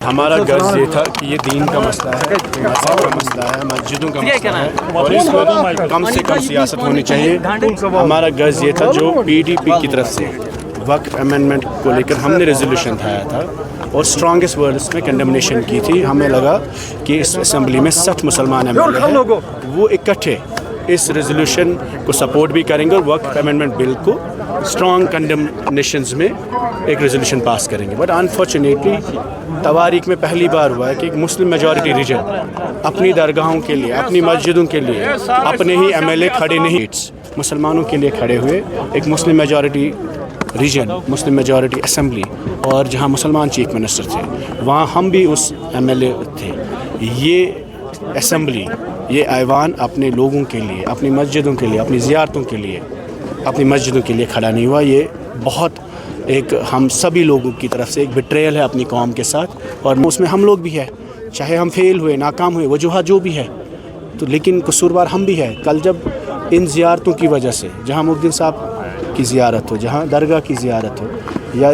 ہمارا غرض یہ تھا کہ یہ دین کا مسئلہ ہے، مذہب کا مسئلہ ہے، مسجدوں کا مسئلہ ہے اور اس میں کم سے کم سیاست ہونی چاہیے۔ ہمارا غرض یہ تھا جو پی ڈی پی کی طرف سے وقف امینڈمنٹ کو لے کر ہم نے ریزولوشن اٹھایا تھا اور اسٹرانگسٹ ورڈس میں کنڈمنیشن کی تھی۔ ہمیں لگا کہ اس اسمبلی میں 60 مسلمان ایم ایل اے ہیں، وہ اکٹھے اس ریزولوشن کو سپورٹ بھی کریں گے اور وقف امینڈمنٹ بل کو اسٹرانگ کنڈمنیشنز میں ایک ریزولوشن پاس کریں گے۔ بٹ انفارچونیٹلی تواریخ میں پہلی بار ہوا ہے کہ ایک مسلم میجورٹی ریجن اپنی درگاہوں کے لیے، اپنی مسجدوں کے لیے اپنے ہی ایم ایل اے کھڑے نہیں، مسلمانوں کے لیے کھڑے ہوئے۔ ایک مسلم میجورٹی ریجن، مسلم میجورٹی اسمبلی اور جہاں مسلمان چیف منسٹر تھے وہاں ہم بھی اس ایم ایل اے تھے۔ یہ اسمبلی، یہ ایوان اپنے لوگوں کے لیے، اپنی مسجدوں کے لیے، اپنی زیارتوں کے لیے، اپنی مسجدوں کے لیے کھڑا نہیں ہوا۔ یہ بہت ایک ہم سبھی لوگوں کی طرف سے ایک بٹریل ہے اپنی قوم کے ساتھ، اور اس میں ہم لوگ بھی ہیں، چاہے ہم فیل ہوئے، ناکام ہوئے، وجوہات جو بھی ہے تو لیکن قصوروار ہم بھی ہیں۔ کل جب ان زیارتوں کی وجہ سے، جہاں محدث صاحب کی زیارت ہو، جہاں درگاہ کی زیارت ہو، یا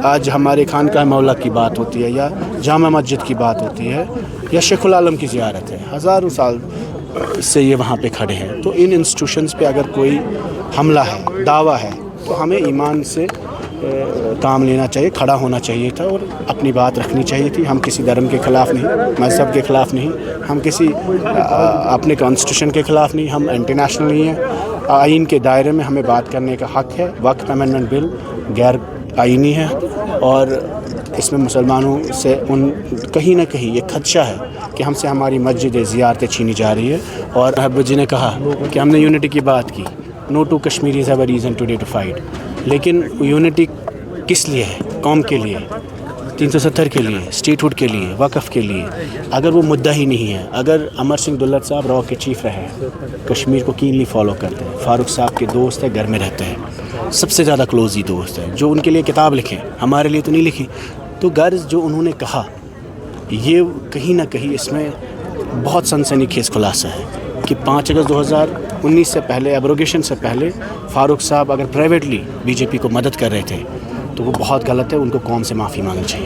آج ہمارے خانقاہ مولا کی بات ہوتی ہے، یا جامع مسجد کی بات ہوتی ہے، یا شیخ العالم کی زیارت ہے، ہزاروں سال سے یہ وہاں پہ کھڑے ہیں، تو ان انسٹیٹیوشنز پہ اگر کوئی حملہ ہے، دعویٰ ہے، تو ہمیں ایمان سے کام لینا چاہیے، کھڑا ہونا چاہیے تھا اور اپنی بات رکھنی چاہیے تھی۔ ہم کسی دھرم کے خلاف نہیں، مذہب کے خلاف نہیں، ہم کسی اپنے کانسٹیٹیوشن کے خلاف نہیں، ہم انٹرنیشنل نہیں ہیں۔ آئین کے دائرے میں ہمیں بات کرنے کا حق ہے۔ وقف امینڈمنٹ بل غیر آئینی ہے اور اس میں مسلمانوں سے کہیں نہ کہیں یہ خدشہ ہے کہ ہم سے ہماری مسجد زیارتیں چھینی جا رہی ہے۔ اور محبت جی نے کہا کہ ہم نے یونٹی کی بات کی، no two Kashmiris have a reason today to fight, لیکن یونٹی کس لیے ہے؟ قوم کے لیے، 370 کے لیے، اسٹیٹ ہوڈ کے لیے، وقف کے لیے۔ اگر وہ مدعا ہی نہیں ہے، اگر امر سنگھ دلت صاحب رو کے چیف رہے ہیں، کشمیر کو کینلی فالو کرتے ہیں، فاروق صاحب کے دوست ہیں، گھر میں رہتے ہیں، سب سے زیادہ کلوز ہی دوست ہیں، جو ان کے لیے کتاب لکھیں، ہمارے لیے تو نہیں لکھی، تو غرض جو انہوں نے کہا یہ کہیں نہ کہیں اس میں بہت سنسنی خیز خلاصہ ہے کہ 5 اگست 2019 سے پہلے، ایبروگیشن سے پہلے فاروق صاحب اگر پرائیویٹلی بی جے پی کو مدد کر رہے تھے تو وہ بہت غلط ہے، ان کو قوم سے معافی مانگنی چاہیے۔